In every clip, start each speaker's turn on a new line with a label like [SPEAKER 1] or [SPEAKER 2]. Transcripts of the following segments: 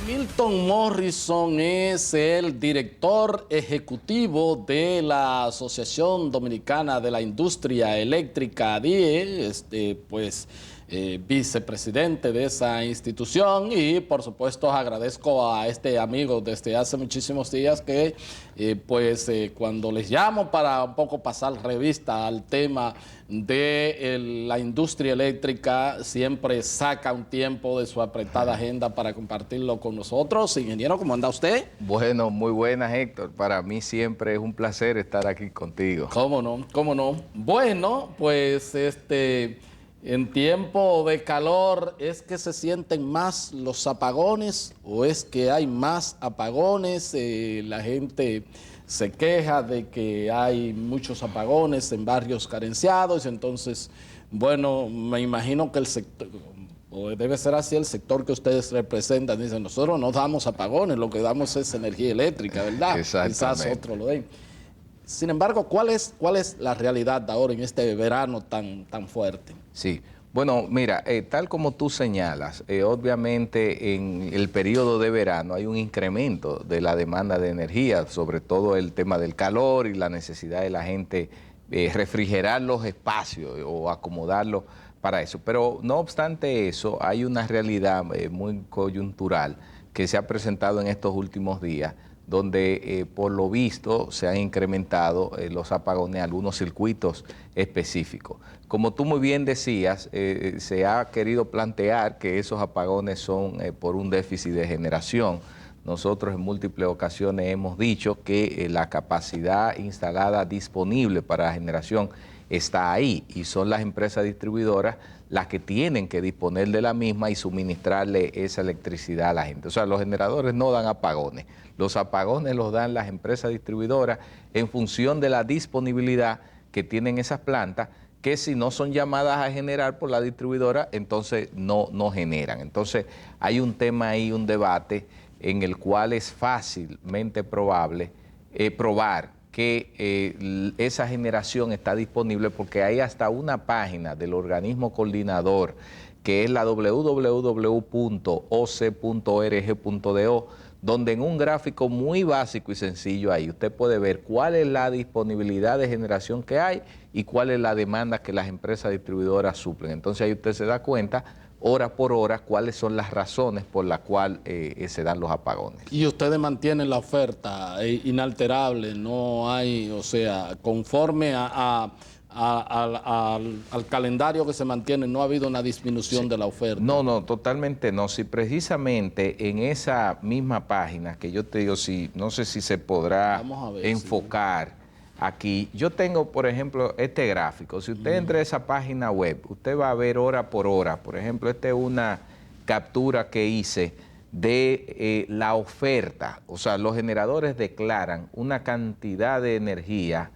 [SPEAKER 1] Milton Morrison es el director ejecutivo de la Asociación Dominicana de la Industria Eléctrica, ADIE, vicepresidente de esa institución, y por supuesto agradezco a este amigo desde hace muchísimos días que cuando les llamo para un poco pasar revista al tema de la industria eléctrica, siempre saca un tiempo de su apretada agenda para compartirlo con nosotros. Ingeniero, ¿cómo anda usted?
[SPEAKER 2] Bueno, muy buenas, Héctor. Para mí siempre es un placer estar aquí contigo.
[SPEAKER 1] ¿Cómo no? ¿Cómo no? Bueno, pues en tiempo de calor, ¿es que se sienten más los apagones o es que hay más apagones? La gente se queja de que hay muchos apagones en barrios carenciados, entonces, bueno, me imagino que el sector, o debe ser así, el sector que ustedes representan, dicen, nosotros no damos apagones, lo que damos es energía eléctrica, ¿verdad? Quizás otro lo den. Sin embargo, ¿cuál es la realidad de ahora en este verano tan fuerte?
[SPEAKER 2] Sí, bueno, mira, tal como tú señalas, obviamente en el periodo de verano hay un incremento de la demanda de energía, sobre todo el tema del calor y la necesidad de la gente refrigerar los espacios o acomodarlos para eso. Pero no obstante eso, hay una realidad muy coyuntural que se ha presentado en estos últimos días, donde por lo visto se han incrementado los apagones en algunos circuitos específicos. Como tú muy bien decías, se ha querido plantear que esos apagones son por un déficit de generación. Nosotros en múltiples ocasiones hemos dicho que la capacidad instalada disponible para la generación está ahí y son las empresas distribuidoras las que tienen que disponer de la misma y suministrarle esa electricidad a la gente. O sea, los generadores no dan apagones. Los apagones los dan las empresas distribuidoras en función de la disponibilidad que tienen esas plantas, que si no son llamadas a generar por la distribuidora, entonces no generan. Entonces hay un tema ahí, un debate en el cual es fácilmente probable probar que esa generación está disponible, porque hay hasta una página del organismo coordinador que es la www.oc.org.do, donde en un gráfico muy básico y sencillo ahí usted puede ver cuál es la disponibilidad de generación que hay y cuál es la demanda que las empresas distribuidoras suplen. Entonces ahí usted se da cuenta hora por hora cuáles son las razones por las cuales se dan los apagones.
[SPEAKER 1] Y ustedes mantienen la oferta inalterable, no hay, o sea, conforme al calendario que se mantiene, no ha habido una disminución de la oferta.
[SPEAKER 2] No, totalmente no. Si precisamente en esa misma página, que yo te digo, no sé si se podrá enfocar aquí, yo tengo, por ejemplo, este gráfico. Si usted entra a esa página web, usted va a ver hora por hora. Por ejemplo, esta es una captura que hice de la oferta. O sea, los generadores declaran una cantidad de energía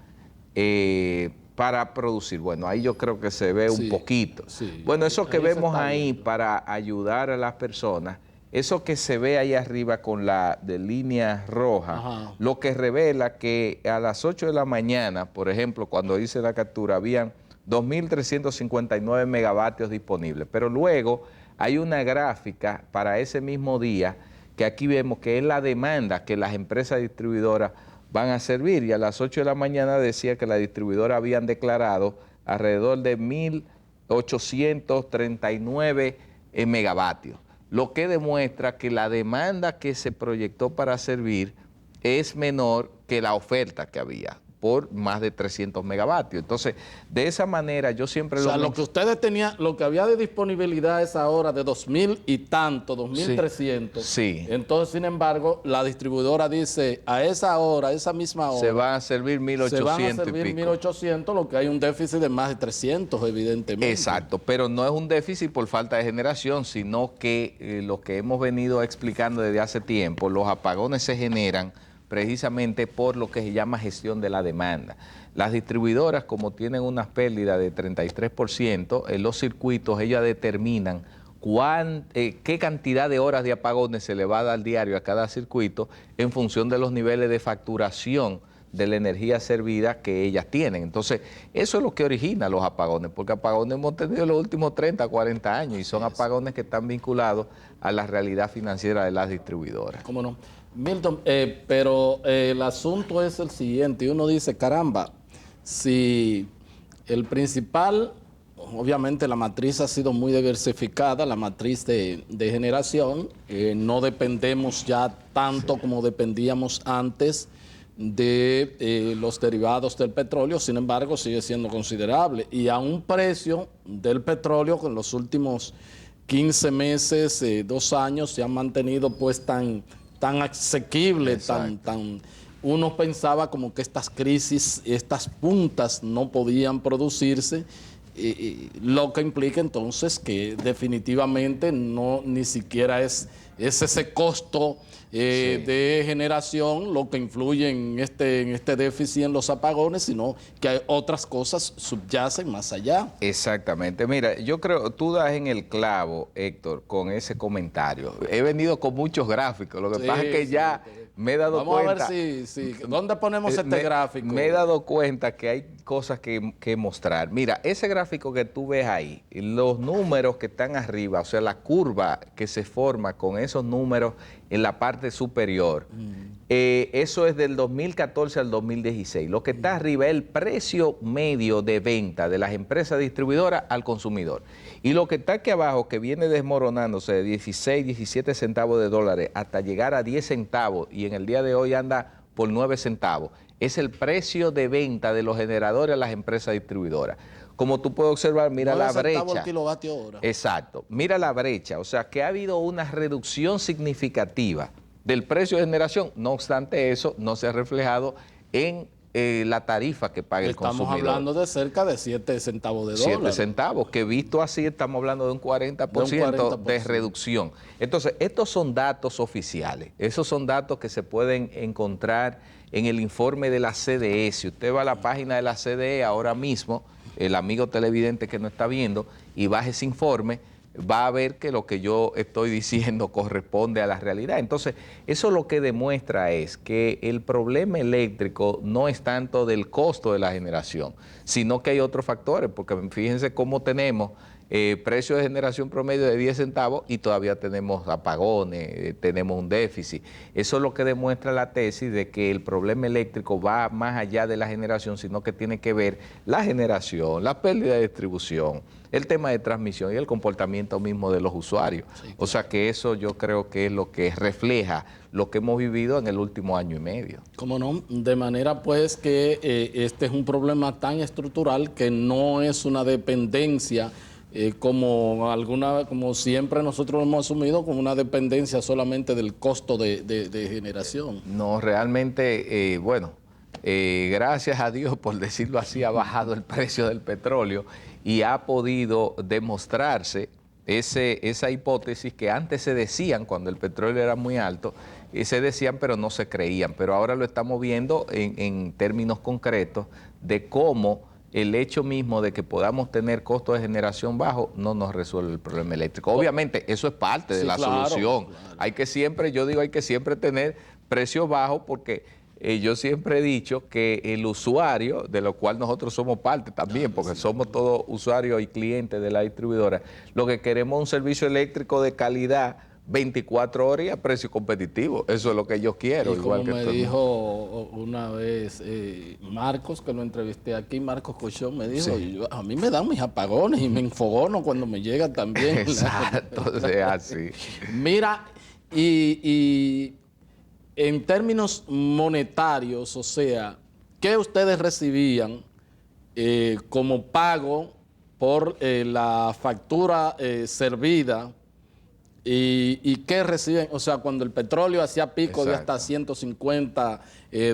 [SPEAKER 2] para producir. Bueno, ahí yo creo que se ve un poquito. Sí. Bueno, eso que vemos ahí para ayudar a las personas, eso que se ve ahí arriba con la de línea roja, lo que revela que a las 8 de la mañana, por ejemplo, cuando hice la captura, habían 2.359 megavatios disponibles. Pero luego hay una gráfica para ese mismo día que aquí vemos que es la demanda que las empresas distribuidoras van a servir, y a las 8 de la mañana decía que la distribuidora habían declarado alrededor de 1.839 megavatios, lo que demuestra que la demanda que se proyectó para servir es menor que la oferta que había, por más de 300 megavatios. Entonces, de esa manera yo siempre...
[SPEAKER 1] O sea, lo que ustedes tenían, lo que había de disponibilidad es ahora de 2.000 y tanto, 2.300.
[SPEAKER 2] Sí.
[SPEAKER 1] Entonces, sin embargo, la distribuidora dice, a esa hora, a esa misma hora...
[SPEAKER 2] Se van a servir 1.800
[SPEAKER 1] se van a servir 1.800, lo que hay un déficit de más de 300, evidentemente.
[SPEAKER 2] Exacto, pero no es un déficit por falta de generación, sino que lo que hemos venido explicando desde hace tiempo, los apagones se generan precisamente por lo que se llama gestión de la demanda. Las distribuidoras, como tienen unas pérdidas de 33%, en los circuitos ellas determinan qué cantidad de horas de apagones se le va a dar diario a cada circuito en función de los niveles de facturación de la energía servida que ellas tienen. Entonces, eso es lo que origina los apagones, porque apagones hemos tenido en los últimos 30, 40 años y son apagones que están vinculados a la realidad financiera de las distribuidoras.
[SPEAKER 1] ¿Cómo no? Milton, pero el asunto es el siguiente, y uno dice, caramba, si el principal, obviamente la matriz ha sido muy diversificada, la matriz de generación, no dependemos ya tanto como dependíamos antes de los derivados del petróleo, sin embargo sigue siendo considerable y a un precio del petróleo que en los últimos 15 meses, 2 años se han mantenido pues tan asequible, uno pensaba como que estas crisis, estas puntas no podían producirse, lo que implica entonces que definitivamente no ni siquiera es ese costo de generación lo que influye en este déficit en los apagones, sino que hay otras cosas subyacen más allá.
[SPEAKER 2] Exactamente. Mira, yo creo, tú das en el clavo, Héctor, con ese comentario. He venido con muchos gráficos, lo que pasa es que ya me he dado cuenta...
[SPEAKER 1] Vamos a ver si ¿dónde ponemos este gráfico?
[SPEAKER 2] Me he dado cuenta que hay cosas que mostrar. Mira, ese gráfico que tú ves ahí, los números que están arriba, o sea, la curva que se forma con esos números en la parte superior, eso es del 2014 al 2016. Lo que está arriba es el precio medio de venta de las empresas distribuidoras al consumidor. Y lo que está aquí abajo, que viene desmoronándose de 16, 17 centavos de dólares hasta llegar a 10 centavos y en el día de hoy anda por 9 centavos, es el precio de venta de los generadores a las empresas distribuidoras. Como tú puedes observar, mira la brecha.
[SPEAKER 1] El kilovatio hora.
[SPEAKER 2] Exacto. Mira la brecha. O sea, que ha habido una reducción significativa del precio de generación. No obstante eso, no se ha reflejado en la tarifa que paga el consumidor.
[SPEAKER 1] Estamos hablando de cerca de 7 centavos de dólar.
[SPEAKER 2] 7 centavos, que visto así estamos hablando de un 40%, de reducción. Entonces, estos son datos oficiales. Esos son datos que se pueden encontrar en el informe de la CDE. Si usted va a la página de la CDE ahora mismo, el amigo televidente que no está viendo, y baja ese informe, va a ver que lo que yo estoy diciendo corresponde a la realidad. Entonces, eso lo que demuestra es que el problema eléctrico no es tanto del costo de la generación, sino que hay otros factores, porque fíjense cómo tenemos precio de generación promedio de 10 centavos y todavía tenemos apagones, tenemos un déficit. Eso es lo que demuestra la tesis de que el problema eléctrico va más allá de la generación, sino que tiene que ver la generación, la pérdida de distribución, el tema de transmisión y el comportamiento mismo de los usuarios. Sí, claro. O sea que eso yo creo que es lo que refleja lo que hemos vivido en el último año y medio. ¿Cómo no?
[SPEAKER 1] De manera pues que este es un problema tan estructural que no es una dependencia como siempre nosotros hemos asumido, como una dependencia solamente del costo de generación.
[SPEAKER 2] No, realmente, gracias a Dios, por decirlo así, ha bajado el precio del petróleo y ha podido demostrarse esa hipótesis que antes se decían cuando el petróleo era muy alto, se decían pero no se creían, pero ahora lo estamos viendo en términos concretos de cómo el hecho mismo de que podamos tener costos de generación bajos no nos resuelve el problema eléctrico. Obviamente, eso es parte de la solución. Claro. Hay que siempre tener precios bajos porque yo siempre he dicho que el usuario, de lo cual nosotros somos parte también, porque somos todos usuarios y clientes de la distribuidora, lo que queremos es un servicio eléctrico de calidad 24 horas y a precio competitivo. Eso es lo que yo quiero.
[SPEAKER 1] Y como me dijo una vez Marcos, que lo entrevisté aquí, Marcos Cochón, me dijo, a mí me dan mis apagones y me enfogono cuando me llega también.
[SPEAKER 2] Exacto, es así.
[SPEAKER 1] Mira, y en términos monetarios, o sea, ¿qué ustedes recibían como pago por la factura servida? ¿Y qué reciben? O sea, cuando el petróleo hacía pico de hasta 150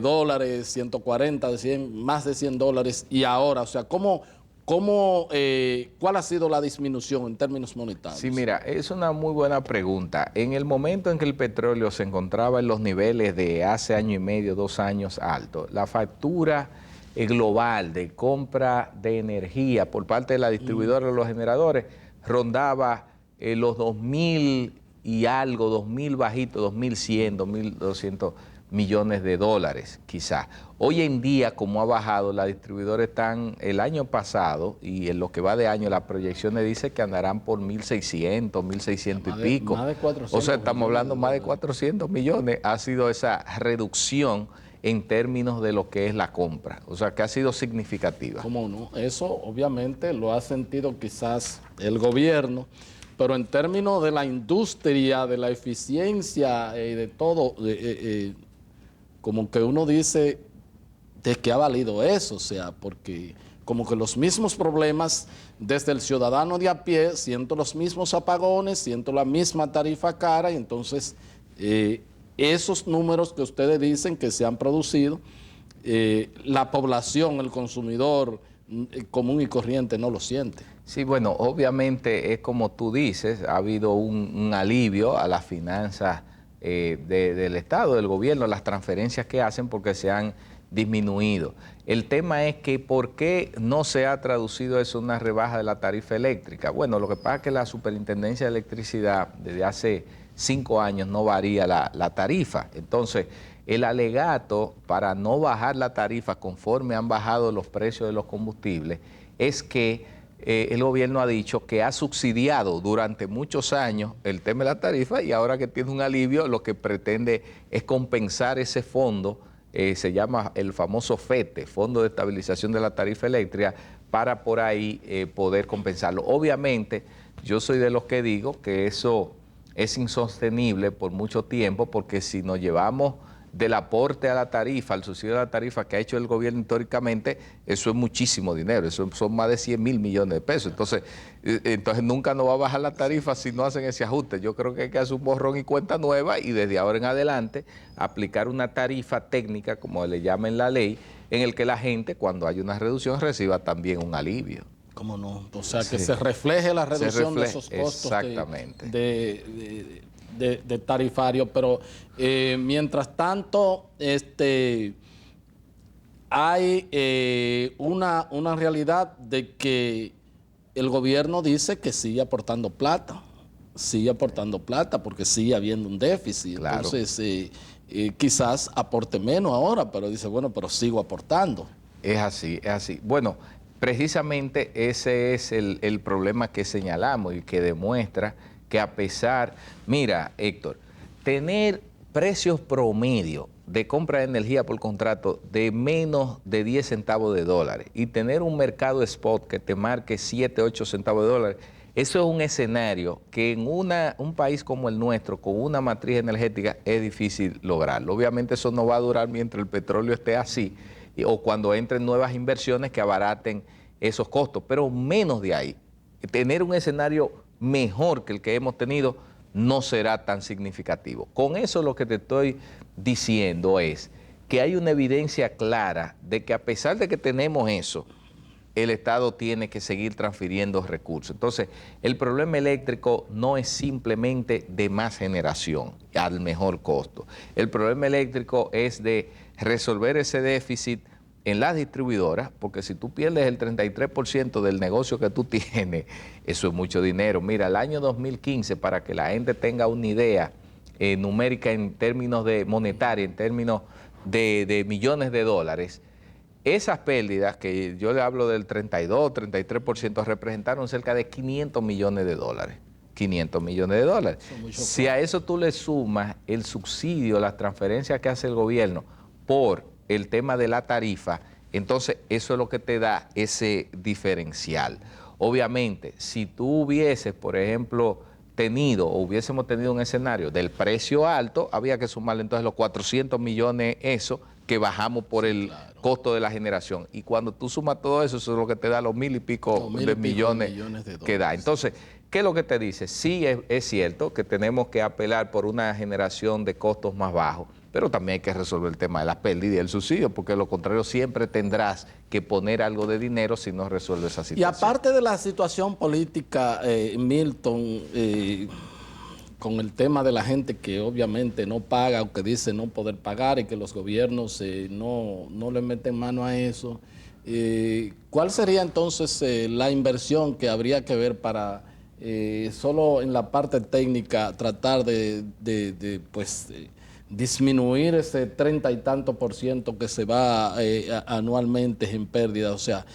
[SPEAKER 1] dólares, 140, más de $100, y ahora, o sea, ¿cómo ¿Cuál ha sido la disminución en términos monetarios?
[SPEAKER 2] Sí, mira, es una muy buena pregunta. En el momento en que el petróleo se encontraba en los niveles de hace año y medio, 2 años altos, la factura global de compra de energía por parte de la distribuidora de los generadores rondaba los 2.000 y algo, 2.000 bajitos, 2.100, 2.200 millones de dólares, quizás. Hoy en día, como ha bajado, las distribuidoras están, el año pasado, y en lo que va de año, las proyecciones dicen que andarán por 1.600, 1.600 y pico.
[SPEAKER 1] Más de 400
[SPEAKER 2] o sea, estamos hablando más de
[SPEAKER 1] dólares.
[SPEAKER 2] 400 millones. Ha sido esa reducción en términos de lo que es la compra. O sea, que ha sido significativa.
[SPEAKER 1] ¿Cómo no? Eso obviamente lo ha sentido quizás el gobierno, pero en términos de la industria, de la eficiencia y de todo, como que uno dice de qué ha valido eso, o sea, porque como que los mismos problemas desde el ciudadano de a pie, siento los mismos apagones, siento la misma tarifa cara, y entonces esos números que ustedes dicen que se han producido, la población, el consumidor común y corriente no lo siente.
[SPEAKER 2] Sí, bueno, obviamente es como tú dices, ha habido un alivio a las finanzas del Estado, del gobierno, las transferencias que hacen porque se han disminuido. El tema es que ¿por qué no se ha traducido eso en una rebaja de la tarifa eléctrica? Bueno, lo que pasa es que la Superintendencia de Electricidad desde hace 5 años no varía la tarifa. Entonces, el alegato para no bajar la tarifa conforme han bajado los precios de los combustibles es que el gobierno ha dicho que ha subsidiado durante muchos años el tema de la tarifa y ahora que tiene un alivio lo que pretende es compensar ese fondo, se llama el famoso FETE, Fondo de Estabilización de la Tarifa Eléctrica, para por ahí poder compensarlo. Obviamente, yo soy de los que digo que eso es insostenible por mucho tiempo porque si nos llevamos del aporte a la tarifa, al subsidio de la tarifa que ha hecho el gobierno históricamente, eso es muchísimo dinero, eso son más de 100.000 millones de pesos. Entonces nunca nos va a bajar la tarifa si no hacen ese ajuste. Yo creo que hay que hacer un borrón y cuenta nueva y desde ahora en adelante aplicar una tarifa técnica, como le llama en la ley, en el que la gente, cuando haya una reducción, reciba también un alivio.
[SPEAKER 1] ¿Cómo no? O sea, que se refleje la reducción de esos costos
[SPEAKER 2] exactamente.
[SPEAKER 1] de tarifario, pero mientras tanto hay una realidad de que el gobierno dice que sigue aportando plata porque sigue habiendo un déficit.
[SPEAKER 2] Claro.
[SPEAKER 1] Entonces quizás aporte menos ahora, pero dice, bueno, pero sigo aportando.
[SPEAKER 2] Es así, es así. Bueno, precisamente ese es el problema que señalamos y que demuestra que a pesar, mira, Héctor, tener precios promedio de compra de energía por contrato de menos de 10 centavos de dólares y tener un mercado spot que te marque 7, 8 centavos de dólares, eso es un escenario que en un país como el nuestro, con una matriz energética, es difícil lograrlo. Obviamente eso no va a durar mientras el petróleo esté así o cuando entren nuevas inversiones que abaraten esos costos, pero menos de ahí. Tener un escenario mejor que el que hemos tenido no será tan significativo. Con eso lo que te estoy diciendo es que hay una evidencia clara de que a pesar de que tenemos eso, el Estado tiene que seguir transfiriendo recursos. Entonces, el problema eléctrico no es simplemente de más generación al mejor costo. El problema eléctrico es de resolver ese déficit en las distribuidoras, porque si tú pierdes el 33% del negocio que tú tienes, eso es mucho dinero. Mira, el año 2015, para que la gente tenga una idea numérica en términos de monetaria, en términos de millones de dólares, esas pérdidas, que yo le hablo del 32, 33%, representaron cerca de 500 millones de dólares. 500 millones de dólares. Si a eso tú le sumas el subsidio, las transferencias que hace el gobierno por el tema de la tarifa, entonces eso es lo que te da ese diferencial. Obviamente, si tú hubieses, por ejemplo, hubiésemos tenido un escenario del precio alto, había que sumarle entonces los 400 millones eso que bajamos por el costo de la generación. Y cuando tú sumas todo eso, eso es lo que te da los 1.000 y pico de millones
[SPEAKER 1] de dólares
[SPEAKER 2] que da. Entonces, ¿qué es lo que te dice? Sí, es cierto que tenemos que apelar por una generación de costos más bajos, pero también hay que resolver el tema de las pérdidas y el subsidio, porque de lo contrario siempre tendrás que poner algo de dinero si no resuelves esa situación.
[SPEAKER 1] Y aparte de la situación política, Milton, con el tema de la gente que obviamente no paga o que dice no poder pagar y que los gobiernos no le meten mano a eso, ¿cuál sería entonces la inversión que habría que ver para solo en la parte técnica tratar de disminuir ese 30 y tanto por ciento que se va anualmente en pérdida? O sea,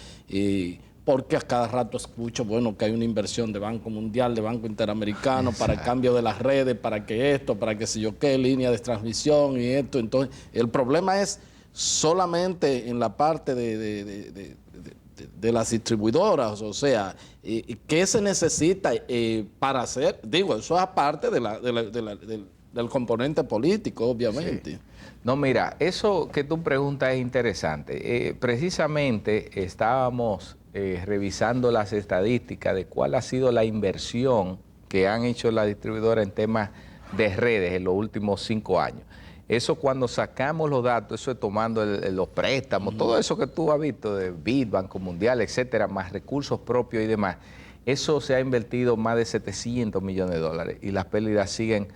[SPEAKER 1] porque a cada rato escucho, bueno, que hay una inversión de Banco Mundial, de Banco Interamericano, para el cambio de las redes, para que esto, para que sé yo qué, línea de transmisión y esto. Entonces, el problema es solamente en la parte de las distribuidoras, o sea, ¿qué se necesita para hacer? Digo, eso es aparte del componente político, obviamente.
[SPEAKER 2] Sí. No, mira, eso que tú preguntas es interesante. Precisamente estábamos revisando las estadísticas de cuál ha sido la inversión que han hecho las distribuidoras en temas de redes en los últimos 5 años. Eso cuando sacamos los datos, eso es tomando los préstamos, todo eso que tú has visto de BID, Banco Mundial, etcétera, más recursos propios y demás, eso se ha invertido más de 700 millones de dólares y las pérdidas siguen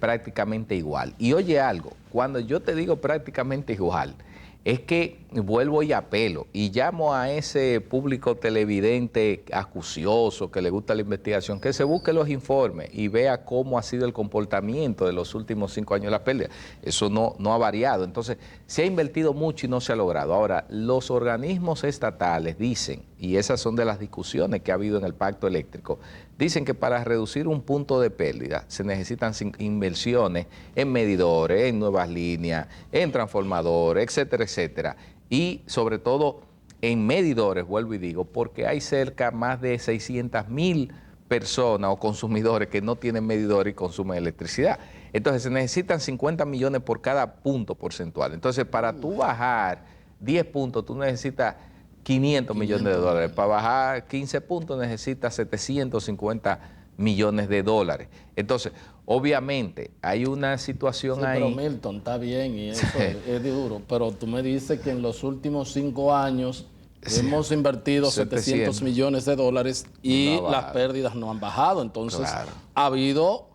[SPEAKER 2] prácticamente igual. Y oye algo, cuando yo te digo prácticamente igual, es que vuelvo y apelo y llamo a ese público televidente acucioso que le gusta la investigación, que se busque los informes y vea cómo ha sido el comportamiento de los últimos 5 años de las pérdidas. Eso no ha variado. Entonces, se ha invertido mucho y no se ha logrado. Ahora, los organismos estatales dicen, y esas son de las discusiones que ha habido en el pacto eléctrico, dicen que para reducir un punto de pérdida se necesitan inversiones en medidores, en nuevas líneas, en transformadores, etcétera, etcétera. Y sobre todo en medidores, vuelvo y digo, porque hay cerca más de 600,000 personas o consumidores que no tienen medidores y consumen electricidad. Entonces se necesitan 50 millones por cada punto porcentual. Entonces para tú bajar 10 puntos, tú necesitas 500 millones de dólares. Para bajar 15 puntos necesitas 750 millones de dólares. Entonces, obviamente, hay una situación ahí.
[SPEAKER 1] Pero Milton, está bien y eso es duro, pero tú me dices que en los últimos 5 años hemos invertido 700 millones de dólares y las pérdidas no han bajado. Entonces, ha habido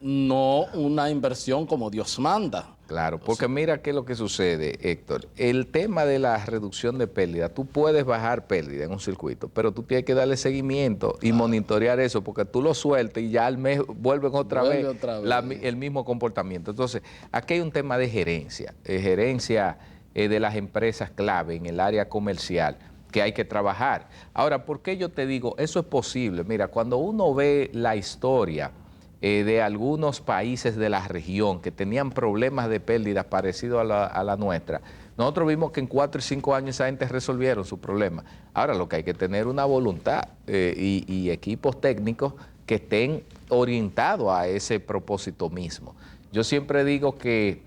[SPEAKER 1] no una inversión como Dios manda.
[SPEAKER 2] Claro, porque mira qué es lo que sucede, Héctor. El tema de la reducción de pérdida, tú puedes bajar pérdida en un circuito, pero tú tienes que darle seguimiento y monitorear eso, porque tú lo sueltas y ya al mes vuelven otra vez el mismo comportamiento. Entonces, aquí hay un tema de gerencia de las empresas clave en el área comercial que hay que trabajar. Ahora, ¿por qué yo te digo eso es posible? Mira, cuando uno ve la historia de algunos países de la región que tenían problemas de pérdidas parecidos a la nuestra, nosotros vimos que en 4 y 5 años esa gente resolvieron su problema. Ahora lo que hay que tener una voluntad y equipos técnicos que estén orientados a ese propósito mismo. Yo siempre digo que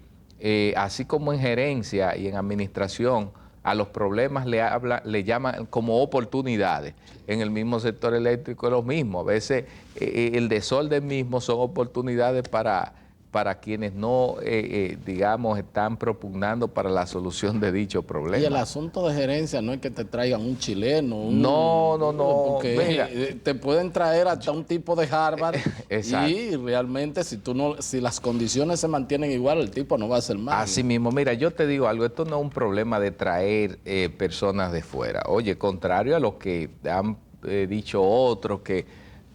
[SPEAKER 2] así como en gerencia y en administración, a los problemas le llaman como oportunidades. En el mismo sector eléctrico es lo mismo. A veces el desorden mismo son oportunidades para quienes no, digamos, están propugnando para la solución de dicho problema.
[SPEAKER 1] Y el asunto de gerencia no es que te traigan un chileno.
[SPEAKER 2] No.
[SPEAKER 1] Porque
[SPEAKER 2] mira,
[SPEAKER 1] te pueden traer hasta un tipo de Harvard y realmente si las condiciones se mantienen igual, el tipo no va a ser mal.
[SPEAKER 2] Así mismo, mira, yo te digo algo, esto no es un problema de traer personas de fuera. Oye, contrario a lo que han dicho otros que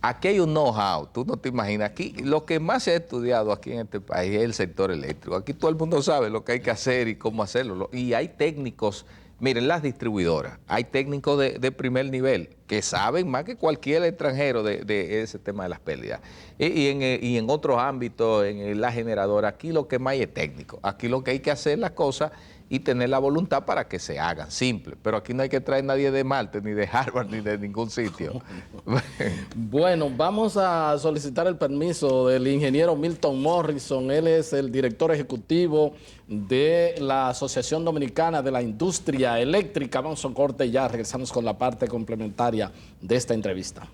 [SPEAKER 2] aquí hay un know-how, tú no te imaginas. Aquí lo que más se ha estudiado aquí en este país es el sector eléctrico. Aquí todo el mundo sabe lo que hay que hacer y cómo hacerlo. Y hay técnicos, miren, las distribuidoras, hay técnicos de primer nivel que saben más que cualquier extranjero de ese tema de las pérdidas. Y en otros ámbitos, en la generadora, aquí lo que más hay es técnico. Aquí lo que hay que hacer es las cosas y tener la voluntad para que se hagan, simple. Pero aquí no hay que traer nadie de Marte, ni de Harvard, ni de ningún sitio.
[SPEAKER 1] Bueno, vamos a solicitar el permiso del ingeniero Milton Morrison. Él es el director ejecutivo de la Asociación Dominicana de la Industria Eléctrica. Vamos a un corte y ya regresamos con la parte complementaria de esta entrevista.